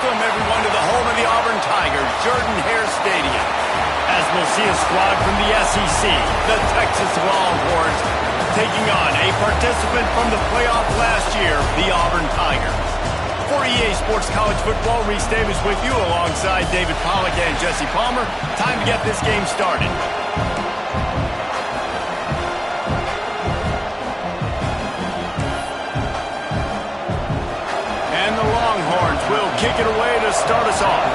Welcome, everyone, to the home of the Auburn Tigers, Jordan-Hare Stadium. As we'll see a squad from the SEC, the Texas Longhorns, taking on a participant from the playoff last year, the Auburn Tigers. For EA Sports College Football, Reese Davis with you alongside David Pollack and Jesse Palmer. Time to get this game started. And the Longhorns will kick it away to start us off.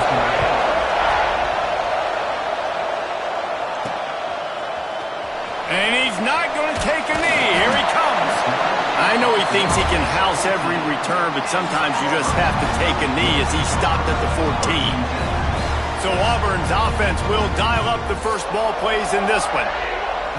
And he's not going to take a knee. Here he comes. I know he thinks he can house every return, but sometimes you just have to take a knee as he stopped at the 14. So Auburn's offense will dial up the first ball plays in this one.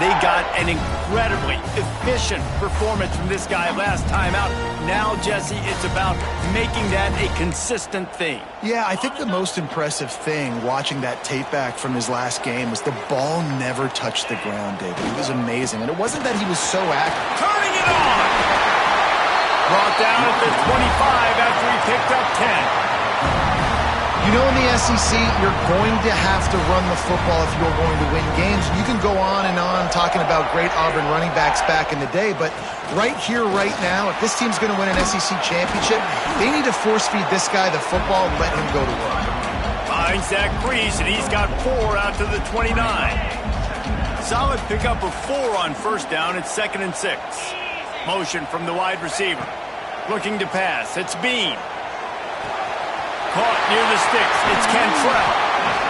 They got an incredibly efficient performance from this guy last time out. Now, Jesse, it's about making that a consistent thing. Yeah, I think the most impressive thing watching that tape back from his last game was the ball never touched the ground, David. It was amazing. And it wasn't that he was so active. Turning it on! Brought down at the 25 after he picked up 10. You know, in the SEC, you're going to have to run the football if you're going to win games. You can go on and on talking about great Auburn running backs back in the day, but right here, right now, if this team's going to win an SEC championship, they need to force-feed this guy the football and let him go to work. Finds that crease, and he's got 4 out to the 29. Solid pickup of 4 on first down. It's 2nd and 6. Motion from the wide receiver. Looking to pass. It's Bean. Caught near the sticks. It's Cantrell.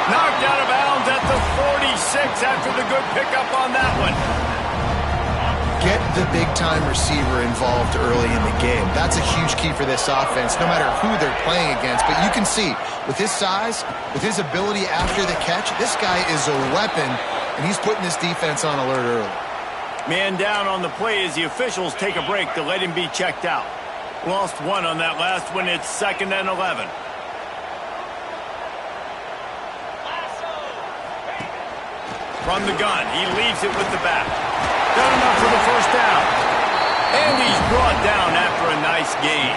Knocked out of bounds at the 46 after the good pickup on that one. Get the big-time receiver involved early in the game. That's a huge key for this offense, no matter who they're playing against. But you can see, with his size, with his ability after the catch, this guy is a weapon, and he's putting this defense on alert early. Man down on the play as the officials take a break to let him be checked out. Lost 1 on that last one. It's 2nd and 11. From the gun, he leaves it with the back. Done enough for the first down. And he's brought down after a nice gain.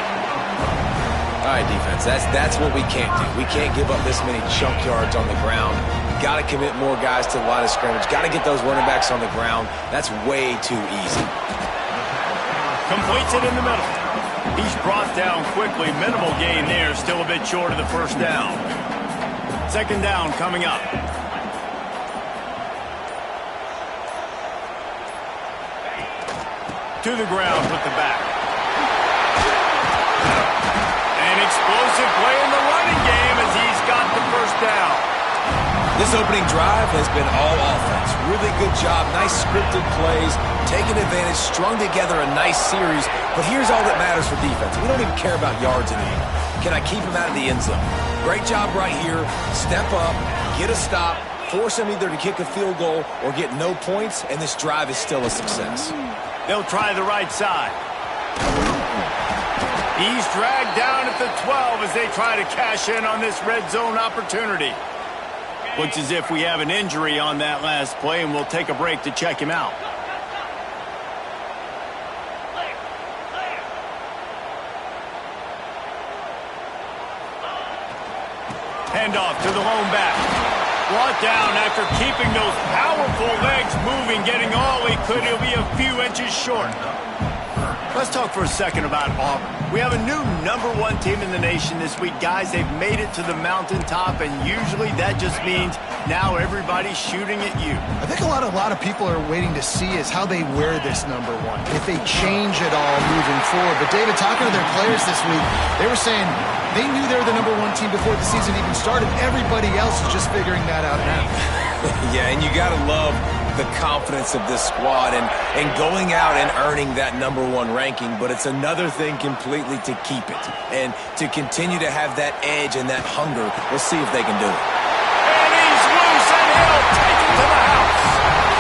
All right, defense, that's what we can't do. We can't give up this many chunk yards on the ground. Got to commit more guys to the line of scrimmage. Got to get those running backs on the ground. That's way too easy. Completes it in the middle. He's brought down quickly. Minimal gain there. Still a bit short of the first down. 2nd down coming up. To the ground with the back. An explosive play in the running game as he's got the first down. This opening drive has been all offense. Really good job. Nice scripted plays. Taking advantage. Strung together a nice series. But here's all that matters for defense. We don't even care about yards anymore. Can I keep him out of the end zone? Great job right here. Step up. Get a stop. Force him either to kick a field goal or get no points. And this drive is still a success. They'll try the right side. He's dragged down at the 12 as they try to cash in on this red zone opportunity. Looks as if we have an injury on that last play, and we'll take a break to check him out. Handoff to the lone back. Brought down after keeping those powerful legs moving, getting all he could. He'll be a few inches short. Let's talk for a second about Auburn. We have a new #1 team in the nation this week. Guys, they've made it to the mountaintop, and usually that just means now everybody's shooting at you. I think a lot of people are waiting to see is how they wear this #1, if they change it all moving forward. But David, talking to their players this week, they were saying they knew they were the #1 team before the season even started. Everybody else is just figuring that out now. Yeah, and you got to love the confidence of this squad and going out and earning that #1 ranking, but it's another thing completely to keep it and to continue to have that edge and that hunger. We'll see if they can do it. And he's loose and he'll take it to the house.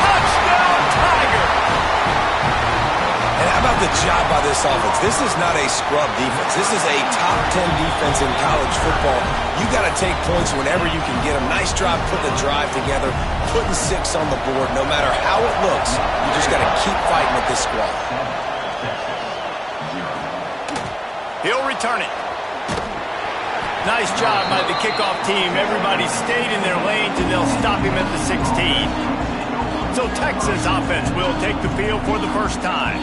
Touchdown, Tiger! And how about the job by this offense? This is not a scrub defense. This is a top 10 defense in college football. You got to take points whenever you can get them. Nice job putting the drive together, putting 6 on the board. No matter how it looks, you just got to keep fighting with this squad. He'll return it. Nice job by the kickoff team. Everybody stayed in their lanes, and they'll stop him at the 16. So Texas offense will take the field for the first time.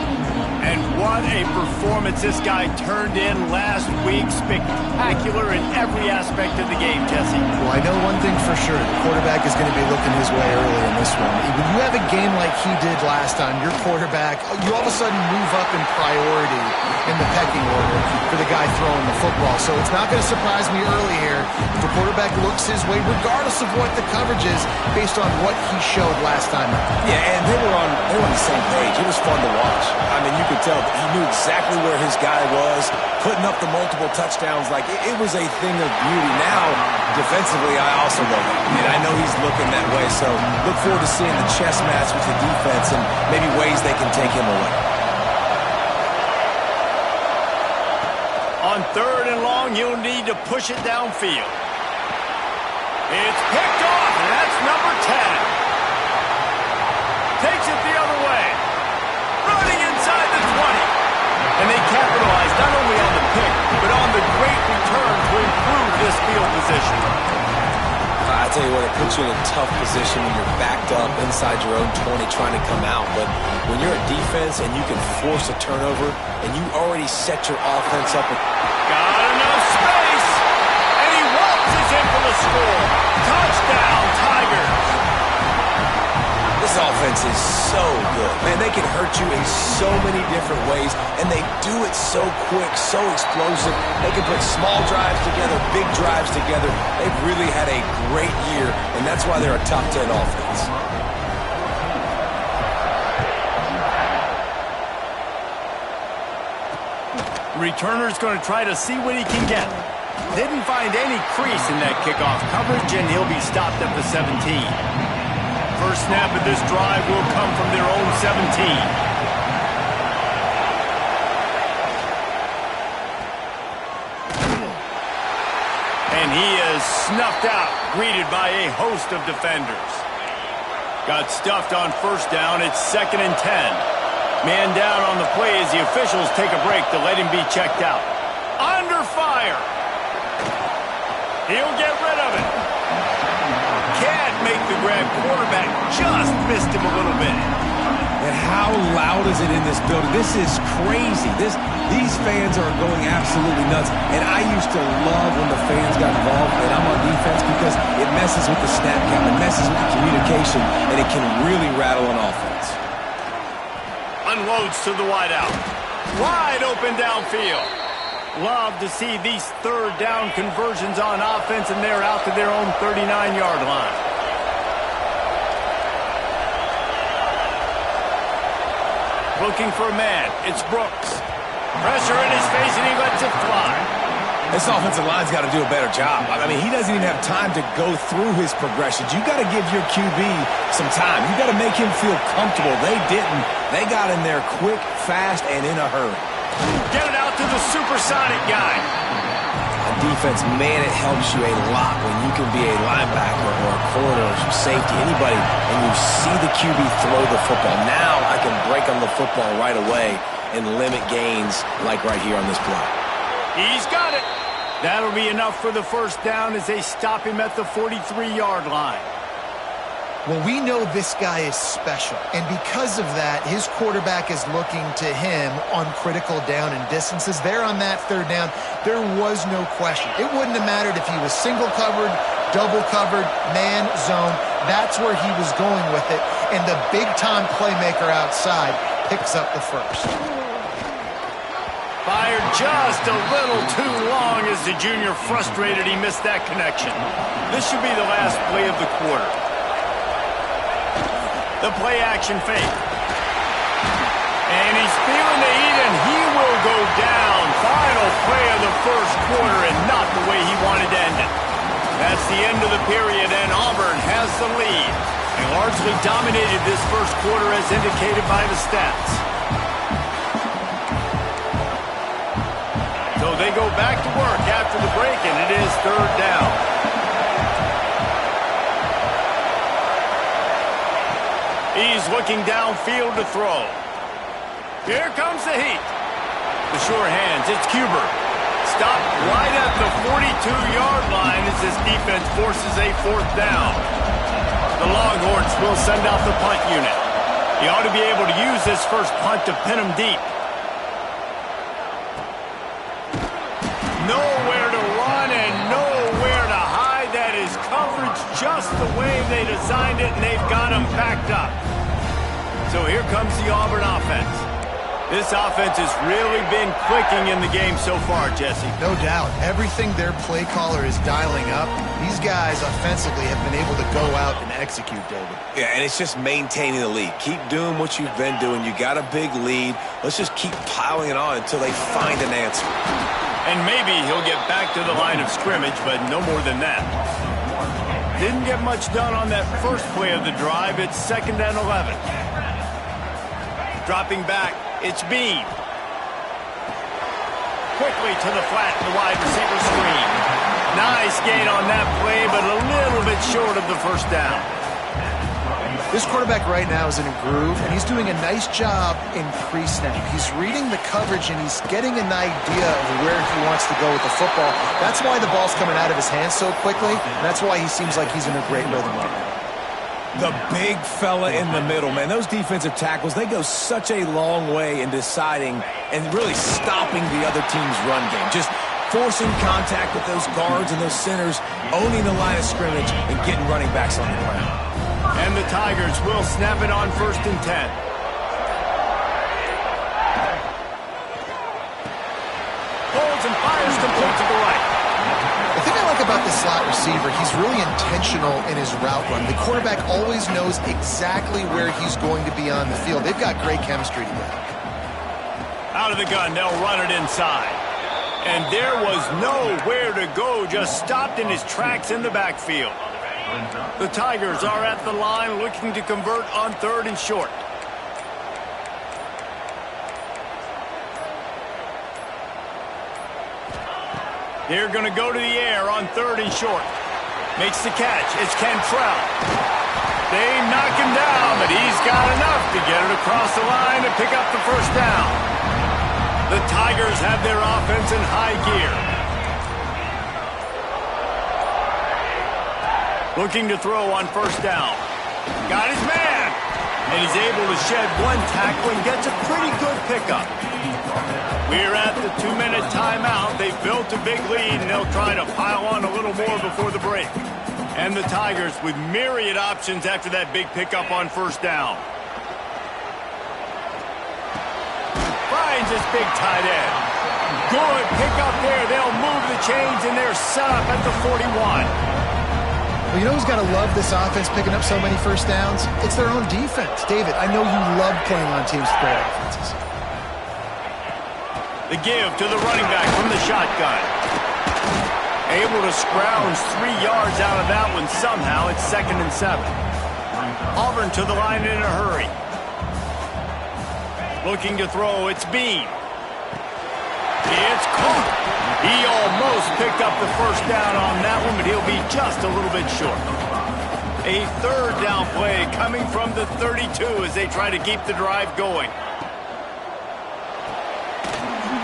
And what a performance this guy turned in last week. Spectacular in every aspect of the game, Jesse. Well, I know one thing for sure. The quarterback is going to be looking his way early in this one. When you have a game like he did last time, your quarterback, you all of a sudden move up in priority in the pecking order for the guy throwing the football. So it's not going to surprise me early here if the quarterback looks his way, regardless of what the coverage is, based on what he showed last time out. Yeah, and they were on the same page. It was fun to watch. I mean, you could tell that he knew exactly where his guy was, putting up the multiple touchdowns. Like, it was a thing of beauty. Now, defensively, I also love it. And I know he's looking that way. So look forward to seeing the chess match with the defense and maybe ways they can take him away. On 3rd and long, you'll need to push it downfield. It's picked off, and that's number 10. Takes it the other way. Running inside the 20. And they capitalize not only on the pick, but on the great return to improve this field position. I tell you what, it puts you in a tough position when you're backed up inside your own 20 trying to come out. But when you're a defense and you can force a turnover and you already set your offense up. Got enough space. And he waltzes in for the score. Touchdown, Tigers. This offense is so good. Man, they can hurt you in so many different ways, and they do it so quick, so explosive. They can put small drives together, big drives together. They've really had a great year, and that's why they're a top 10 offense. Returner's going to try to see what he can get. Didn't find any crease in that kickoff coverage, and he'll be stopped at the 17. First snap of this drive will come from their own 17. And he is snuffed out, greeted by a host of defenders. Got stuffed on first down. It's 2nd and 10. Man down on the play as the officials take a break to let him be checked out. Under fire. He'll get rid of it. Can't make the grab. Quarterback just missed him a little bit. And how loud is it in this building? This is crazy. These fans are going absolutely nuts. And I used to love when the fans got involved, and I'm on defense, because it messes with the snap count, it messes with the communication, and it can really rattle an offense. Unloads to the wideout. Wide open downfield. Love to see these 3rd down conversions on offense, and they're out to their own 39-yard line. Looking for a man. It's Brooks. Pressure in his face, and he lets it fly. This offensive line's got to do a better job. I mean, he doesn't even have time to go through his progressions. You got to give your QB some time. You got to make him feel comfortable. They didn't. They got in there quick, fast, and in a hurry. Get it out to the supersonic guy. On defense, man, it helps you a lot when you can be a linebacker or a corner or safety, anybody, and you see the QB throw the football. Now I can break on the football right away and limit gains like right here on this play. He's got it. That'll be enough for the first down as they stop him at the 43-yard line. Well, we know this guy is special, and because of that, his quarterback is looking to him on critical down and distances. There on that 3rd down, there was no question. It wouldn't have mattered if he was single covered, double covered, man, zone. That's where he was going with it, and the big-time playmaker outside picks up the first. Fired just a little too long as the junior frustrated he missed that connection. This should be the last play of the quarter. The play-action fake. And he's feeling the heat, and he will go down. Final play of the first quarter, and not the way he wanted to end it. That's the end of the period, and Auburn has the lead. They largely dominated this first quarter as indicated by the stats. So they go back to work after the break, and it is 3rd down. He's looking downfield to throw. Here comes the heat. The sure hands, it's Cuber. stopped right at the 42-yard line as this defense forces a 4th down. The Longhorns will send out the punt unit. He ought to be able to use this first punt to pin him deep. Nowhere to run and nowhere to hide. That is coverage just the way they designed it, and they've got him backed up. So here comes the Auburn offense. This offense has really been clicking in the game so far, Jesse. No doubt. Everything their play caller is dialing up, these guys offensively have been able to go out and execute, David. Yeah, and it's just maintaining the lead. Keep doing what you've been doing. You got a big lead. Let's just keep piling it on until they find an answer. And maybe he'll get back to the line of scrimmage, but no more than that. Didn't get much done on that first play of the drive. It's 2nd and 11. Dropping back, it's Bean. Quickly to the flat, the wide receiver screen. Nice gain on that play, but a little bit short of the first down. This quarterback right now is in a groove, and he's doing a nice job in pre-snap. He's reading the coverage, and he's getting an idea of where he wants to go with the football. That's why the ball's coming out of his hands so quickly, and that's why he seems like he's in a great rhythm right now. The big fella in the middle, man. Those defensive tackles, they go such a long way in deciding and really stopping the other team's run game. Just forcing contact with those guards and those centers, owning the line of scrimmage, and getting running backs on the ground. And the Tigers will snap it on 1st and 10. Holds and fires complete to the right. The thing I like about this slot receiver, he's really intentional in his route run. The quarterback always knows exactly where he's going to be on the field. They've got great chemistry together. Out of the gun, they'll run it inside. And there was nowhere to go, just stopped in his tracks in the backfield. The Tigers are at the line looking to convert on 3rd and short. They're going to go to the air on 3rd and short. Makes the catch. It's Cantrell. They knock him down, but he's got enough to get it across the line and pick up the first down. The Tigers have their offense in high gear. Looking to throw on 1st down. Got his man. And he's able to shed one tackle and gets a pretty good pickup. We're at the 2-minute timeout. They've built a big lead, and they'll try to pile on a little more before the break. And the Tigers with myriad options after that big pickup on 1st down. Finds his big tight end. Good pickup there. They'll move the chains, and they're set up at the 41. Well, you know who's got to love this offense picking up so many first downs? It's their own defense. David, I know you love playing on teams with great offenses. The give to the running back from the shotgun. Able to scrounge 3 yards out of that one somehow. It's 2nd and 7. Auburn to the line in a hurry. Looking to throw, it's Bean. It's caught. He almost picked up the first down on that one, but he'll be just a little bit short. A 3rd down play coming from the 32 as they try to keep the drive going.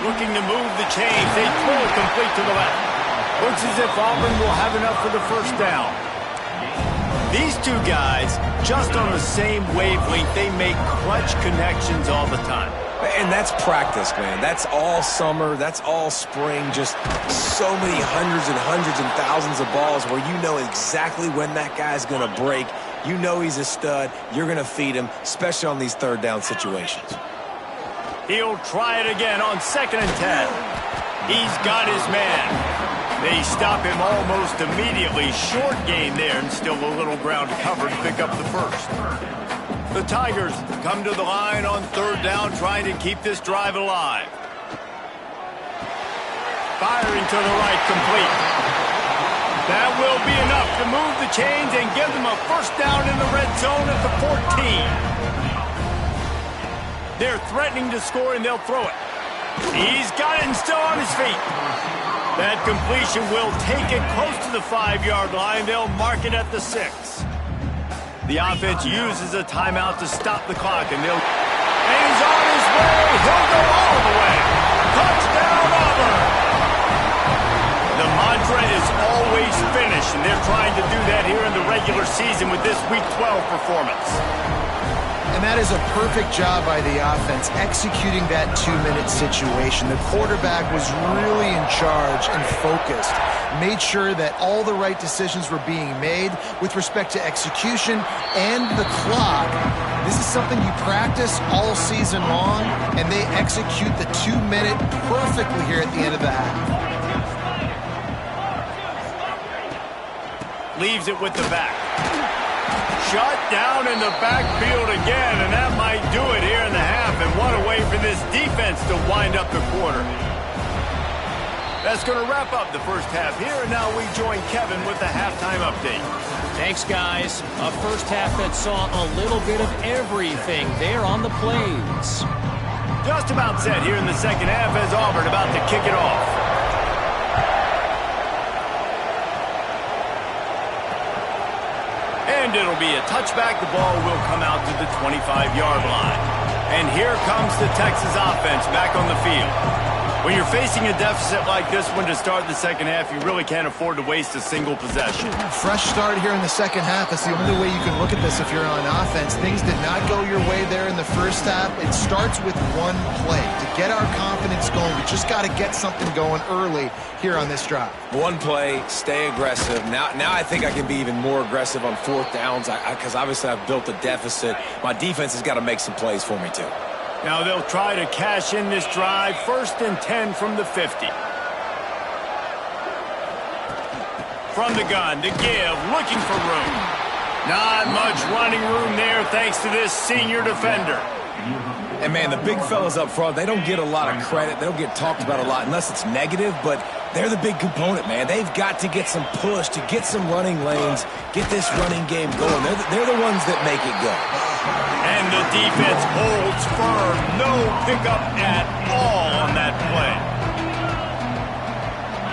Looking to move the chains. They throw it complete to the left. Looks as if Auburn will have enough for the first down. These two guys, just on the same wavelength, they make clutch connections all the time. And that's practice, man. That's all summer. That's all spring. Just so many hundreds and thousands of balls where you know exactly when that guy's going to break. You know he's a stud. You're going to feed him, especially on these 3rd down situations. He'll try it again on 2nd and 10. He's got his man. They stop him almost immediately. Short gain there, and still a little ground covered to pick up the first. The Tigers come to the line on 3rd down, trying to keep this drive alive. Firing to the right, complete. That will be enough to move the chains and give them a first down in the red zone at the 14. They're threatening to score, and they'll throw it. He's got it and still on his feet. That completion will take it close to the 5-yard line. They'll mark it at the 6. The offense uses a timeout to stop the clock, and he's on his way. He'll go all the way. Touchdown, Auburn. season with this Week 12 performance. And that is a perfect job by the offense, executing that 2-minute situation. The quarterback was really in charge and focused, made sure that all the right decisions were being made with respect to execution and the clock. This is something you practice all season long, and they execute the 2-minute perfectly here at the end of the half. Leaves it with the back. Shut down in the backfield again, and that might do it here in the half. And what a way for this defense to wind up the quarter. That's going to wrap up the first half here, and now we join Kevin with the halftime update. Thanks, guys. A first half that saw a little bit of everything there on the plays. Just about set here in the second half as Auburn about to kick it off. And it'll be a touchback. The ball will come out to the 25-yard line. And here comes the Texas offense back on the field. When you're facing a deficit like this one to start the second half, you really can't afford to waste a single possession. Fresh start here in the second half. That's the only way you can look at this if you're on offense. Things did not go your way there in the first half. It starts with one play. To get our confidence going, we just got to get something going early here on this drive. One play, stay aggressive. Now I think I can be even more aggressive on fourth downs because obviously I've built a deficit. My defense has got to make some plays for me too. Now they'll try to cash in this drive. 1st and 10 from the 50. From the gun, to give, looking for room. Not much running room there thanks to this senior defender. And, man, the big fellas up front, they don't get a lot of credit. They don't get talked about a lot unless it's negative, but they're the big component, man. They've got to get some push, to get some running lanes, get this running game going. They're the ones that make it go. And the defense holds firm. No pickup at all on that play.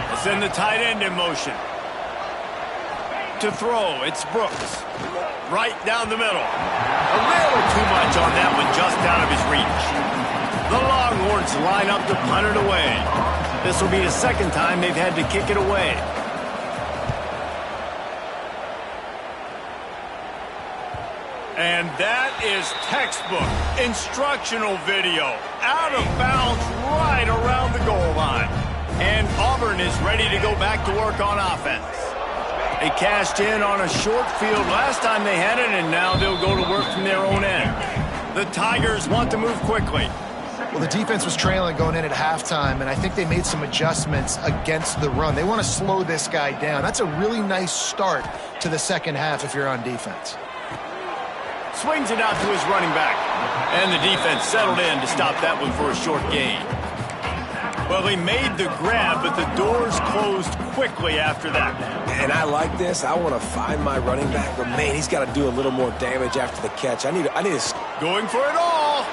They'll send the tight end in motion. To throw, it's Brooks. Right down the middle. A little too much on that one, just out of his reach. The Longhorns line up to punt it away. This will be the second time they've had to kick it away. And that is textbook instructional video. Out of bounds right around the goal line. And Auburn is ready to go back to work on offense. They cashed in on a short field last time they had it, and now they'll go to work from their own end. The Tigers want to move quickly. Well, the defense was trailing going in at halftime, and I think they made some adjustments against the run. They want to slow this guy down. That's a really nice start to the second half if you're on defense. Swings it out to his running back. And the defense settled in to stop that one for a short gain. Well, he made the grab, but the doors closed quickly after that. And I like this. I want to find my running back, but, man, he's got to do a little more damage after the catch. I need to... Going for it all.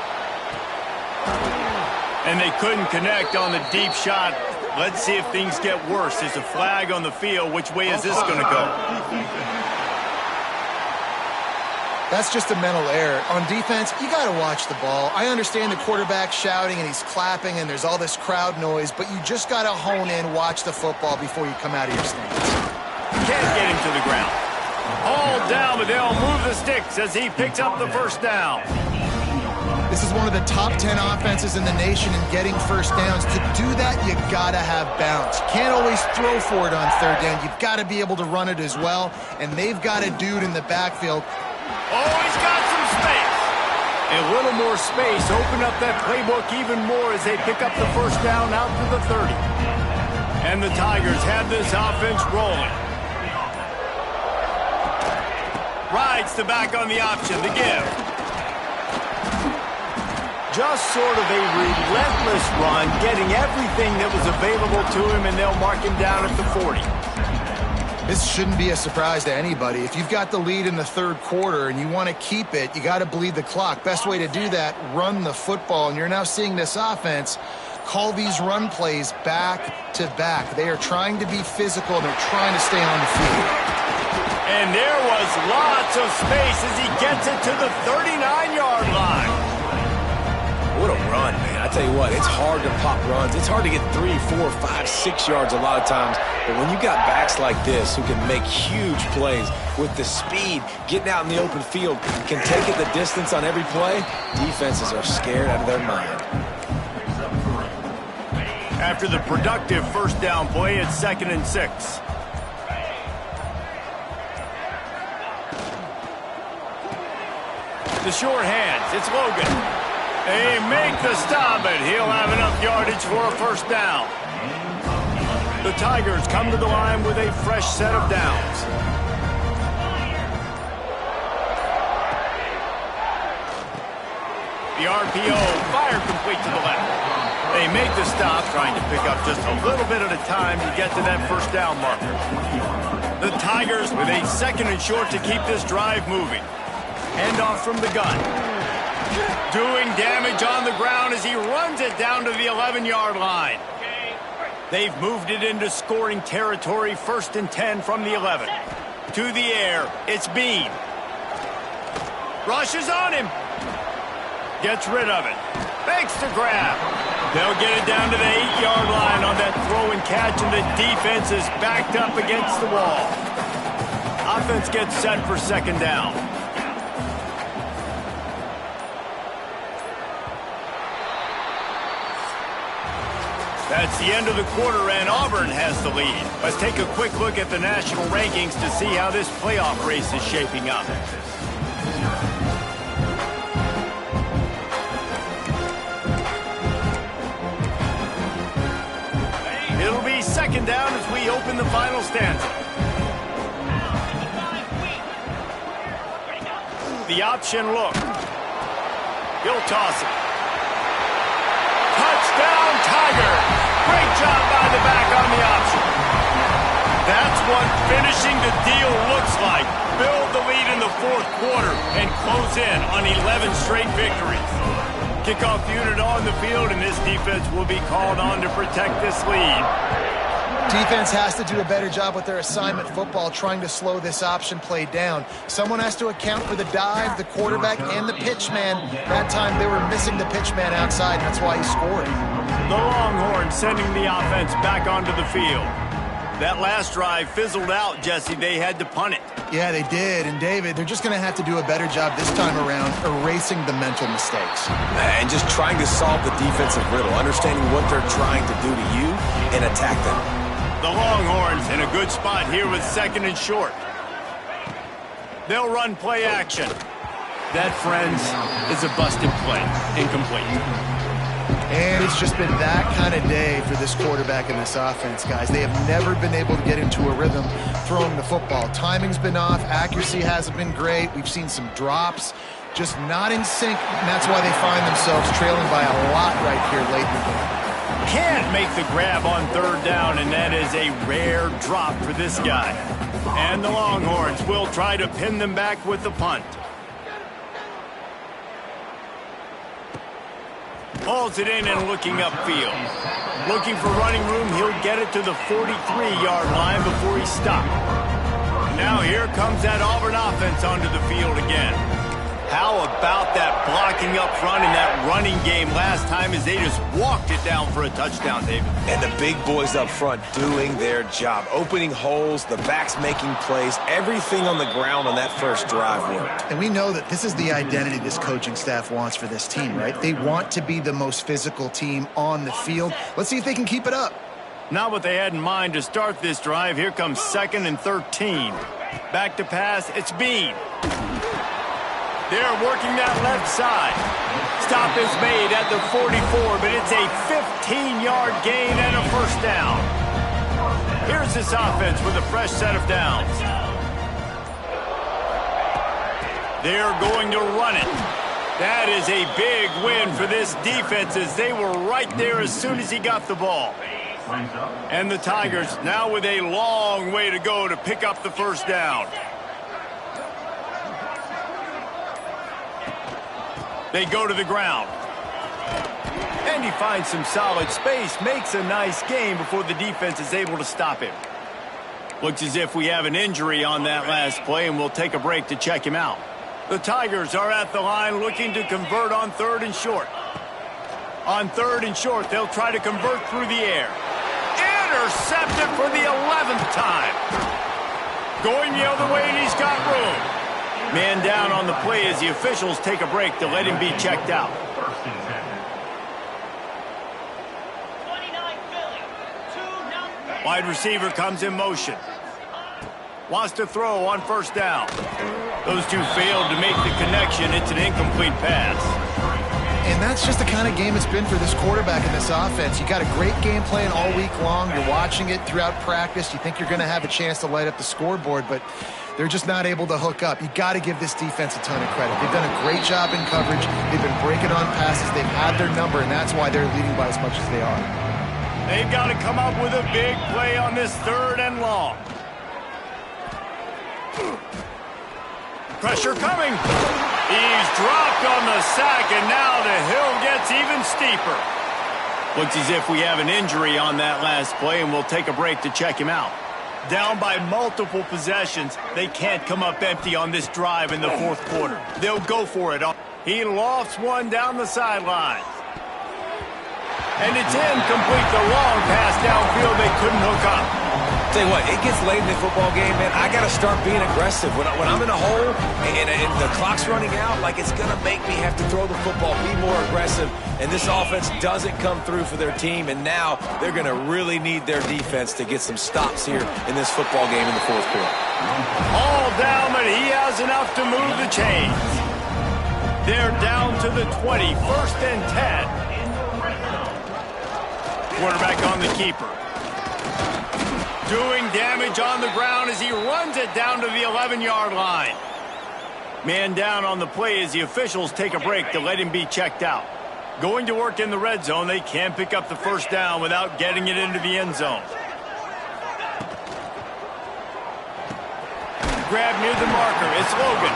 And they couldn't connect on the deep shot. Let's see if things get worse. There's a flag on the field. Which way is this going to go? That's just a mental error. On defense, you got to watch the ball. I understand the quarterback shouting and he's clapping and there's all this crowd noise, but you just got to hone in, watch the football before you come out of your stance. Can't get him to the ground. All down, but they'll move the sticks as he picks up the first down. This is one of the top 10 offenses in the nation in getting first downs. To do that, you got to have bounce. You can't always throw for it on third down. You've got to be able to run it as well, and they've got a dude in the backfield. Oh, he's got some space. A little more space. Open up that playbook even more as they pick up the first down out to the 30. And the Tigers have this offense rolling. Rides the back on the option, the give. Just sort of a relentless run, getting everything that was available to him, and they'll mark him down at the 40. This shouldn't be a surprise to anybody. If you've got the lead in the third quarter and you want to keep it, you got to bleed the clock. Best way to do that, run the football. And you're now seeing this offense call these run plays back to back. They are trying to be physical, and they're trying to stay on the field. And there was lots of space as he gets it to the 39-yard line. What a run, man. I tell you what, it's hard to pop runs. It's hard to get 3, 4, 5, 6 yards a lot of times. But when you got backs like this who can make huge plays with the speed, getting out in the open field, can take it the distance on every play, defenses are scared out of their mind. After the productive first down play, it's 2nd and 6. The short hands, it's Logan. They make the stop, but he'll have enough yardage for a first down. The Tigers come to the line with a fresh set of downs. The RPO, fire complete to the left. They make the stop, trying to pick up just a little bit at a time to get to that first down marker. The Tigers with a 2nd and short to keep this drive moving. Handoff from the gun. Doing damage on the ground as he runs it down to the 11-yard line. They've moved it into scoring territory, 1st and 10 from the 11. To the air, it's Bean. Rushes on him. Gets rid of it. Makes the grab. They'll get it down to the 8-yard line on that throw and catch, and the defense is backed up against the wall. Offense gets set for 2nd down. That's the end of the quarter, and Auburn has the lead. Let's take a quick look at the national rankings to see how this playoff race is shaping up. It'll be 2nd down as we open the final stanza. The option look. He'll toss it. Touchdown, Tiger! Great job by the back on the option. That's what finishing the deal looks like. Build the lead in the 4th quarter and close in on 11 straight victories. Kickoff unit on the field, and this defense will be called on to protect this lead. Defense has to do a better job with their assignment football, trying to slow this option play down. Someone has to account for the dive, the quarterback, and the pitch man. That time they were missing the pitch man outside, and that's why he scored. The Longhorns sending the offense back onto the field. That last drive fizzled out, Jesse. They had to punt it. Yeah, they did. And, David, they're just going to have to do a better job this time around erasing the mental mistakes. And just trying to solve the defensive riddle, understanding what they're trying to do to you and attack them. The Longhorns in a good spot here with 2nd and short. They'll run play action. That, friends, is a busted play. Incomplete. And it's just been that kind of day for this quarterback and this offense, guys. They have never been able to get into a rhythm throwing the football. Timing's been off. Accuracy hasn't been great. We've seen some drops. Just not in sync, and that's why they find themselves trailing by a lot right here late in the game. Can't make the grab on 3rd down, and that is a rare drop for this guy. And the Longhorns will try to pin them back with the punt. Hauls it in and looking upfield. Looking for running room, he'll get it to the 43-yard line before he stopped. Now here comes that Auburn offense onto the field again. How about that blocking up front in that running game last time as they just walked it down for a touchdown, David? And the big boys up front doing their job, opening holes, the backs making plays, everything on the ground on that first drive worked. And we know that this is the identity this coaching staff wants for this team, right? They want to be the most physical team on the field. Let's see if they can keep it up. Not what they had in mind to start this drive. Here comes 2nd and 13. Back to pass, it's Bean. They're working that left side. Stop is made at the 44, but it's a 15-yard gain and a first down. Here's this offense with a fresh set of downs. They're going to run it. That is a big win for this defense as they were right there as soon as he got the ball. And the Tigers now with a long way to go to pick up the first down. They go to the ground. And he finds some solid space, makes a nice gain before the defense is able to stop him. Looks as if we have an injury on that last play, and we'll take a break to check him out. The Tigers are at the line looking to convert on 3rd and short. On 3rd and short, they'll try to convert through the air. Intercepted for the 11th time. Going the other way, and he's got room. Man down on the play as the officials take a break to let him be checked out. Wide receiver comes in motion. Wants to throw on 1st down. Those two failed to make the connection. It's an incomplete pass. And that's just the kind of game it's been for this quarterback in this offense. You got a great game plan all week long. You're watching it throughout practice. You think you're going to have a chance to light up the scoreboard, but they're just not able to hook up. You got to give this defense a ton of credit. They've done a great job in coverage. They've been breaking on passes. They've had their number, and that's why they're leading by as much as they are. They've got to come up with a big play on this 3rd and long. Pressure coming. He's dropped on the sack, and now the hill gets even steeper. Looks as if we have an injury on that last play, and we'll take a break to check him out. Down by multiple possessions, they can't come up empty on this drive in the 4th quarter. They'll go for it. He lofts one down the sideline. And it's incomplete. The long pass downfield, they couldn't hook up. Tell you what, it gets late in the football game, man. I got to start being aggressive. When I'm in a hole and the clock's running out, like it's going to make me have to throw the football, be more aggressive. And this offense doesn't come through for their team, and now they're going to really need their defense to get some stops here in this football game in the 4th quarter. All down, but he has enough to move the chains. They're down to the 20, 1st and 10. Quarterback on the keeper. Doing damage on the ground as he runs it down to the 11-yard line. Man down on the play as the officials take a break to let him be checked out. Going to work in the red zone, they can't pick up the 1st down without getting it into the end zone. Grab near the marker, it's Logan.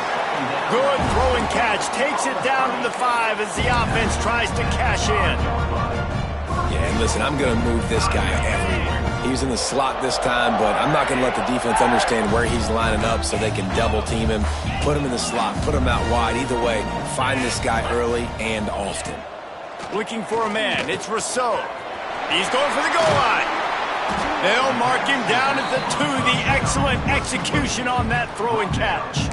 Good throwing catch, takes it down to the 5 as the offense tries to cash in. Yeah, and listen, I'm going to move this guy everywhere. He's in the slot this time, but I'm not going to let the defense understand where he's lining up so they can double team him, put him in the slot, put him out wide. Either way, find this guy early and often. Looking for a man, it's Rousseau. He's going for the goal line. They'll mark him down at the 2. The excellent execution on that throw and catch.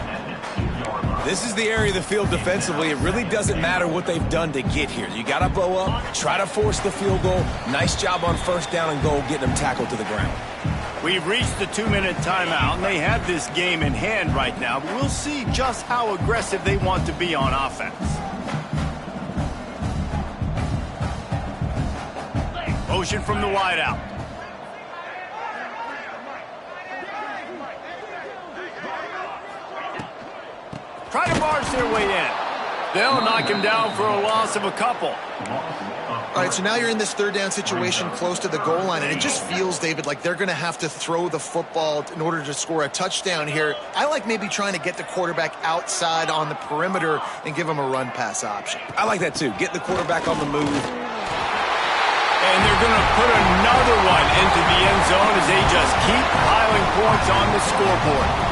This is the area of the field defensively. It really doesn't matter what they've done to get here. You got to bow up, try to force the field goal. Nice job on 1st down and goal, getting them tackled to the ground. We've reached the 2-minute timeout, and they have this game in hand right now. But we'll see just how aggressive they want to be on offense. Motion from the wideout. Try to barge their way in. They'll knock him down for a loss of a couple. All right, so now you're in this 3rd down situation close to the goal line, and it just feels, David, like they're going to have to throw the football in order to score a touchdown here. I like maybe trying to get the quarterback outside on the perimeter and give him a run-pass option. I like that, too. Get the quarterback on the move. And they're going to put another one into the end zone as they just keep piling points on the scoreboard.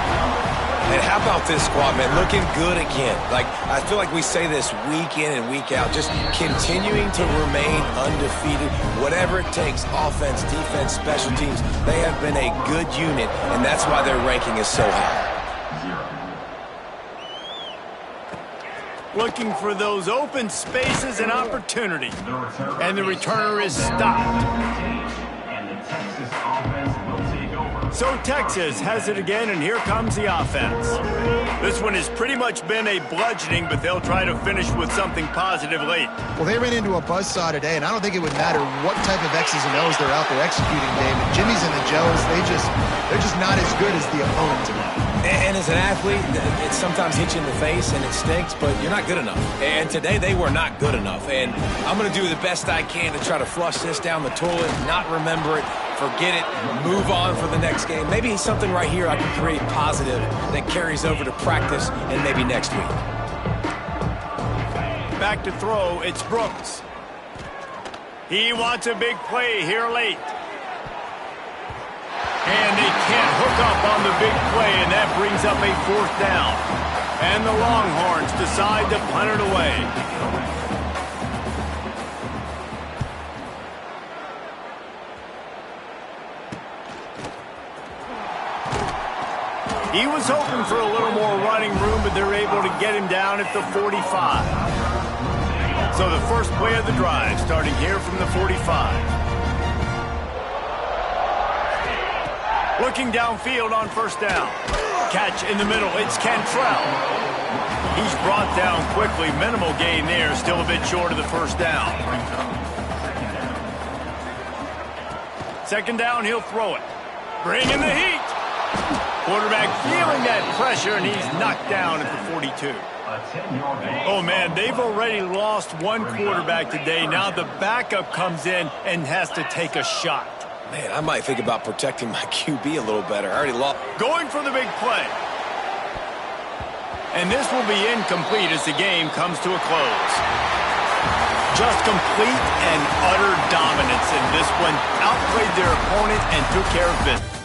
And how about this squad, man? Looking good again. Like, I feel like we say this week in and week out, just continuing to remain undefeated. Whatever it takes, offense, defense, special teams, they have been a good unit, and that's why their ranking is so high. Looking for those open spaces and opportunity. And the returner is stopped. So Texas has it again, and here comes the offense. This one has pretty much been a bludgeoning, but they'll try to finish with something positive late. Well, they ran into a buzzsaw today, and I don't think it would matter what type of X's and O's they're out there executing, David. Jimmy's and the Joes, they're just not as good as the opponent today. And as an athlete, it sometimes hits you in the face and it stinks, but you're not good enough. And today they were not good enough. And I'm going to do the best I can to try to flush this down the toilet, not remember it, forget it, move on for the next game. Maybe something right here I can create positive that carries over to practice and maybe next week. Back to throw, it's Brooks. He wants a big play here late. And they can't hook up on the big play, and that brings up a 4th down. And the Longhorns decide to punt it away. He was hoping for a little more running room, but they're able to get him down at the 45. So the first play of the drive starting here from the 45. Looking downfield on first down. Catch in the middle. It's Cantrell. He's brought down quickly. Minimal gain there. Still a bit short of the first down. Second down, he'll throw it. Bringing the heat. Quarterback feeling that pressure, and he's knocked down at the 42. Oh, man, they've already lost one quarterback today. Now the backup comes in and has to take a shot. Man, I might think about protecting my QB a little better. I already lost. Going for the big play. And this will be incomplete as the game comes to a close. Just complete and utter dominance in this one. Outplayed their opponent and took care of business.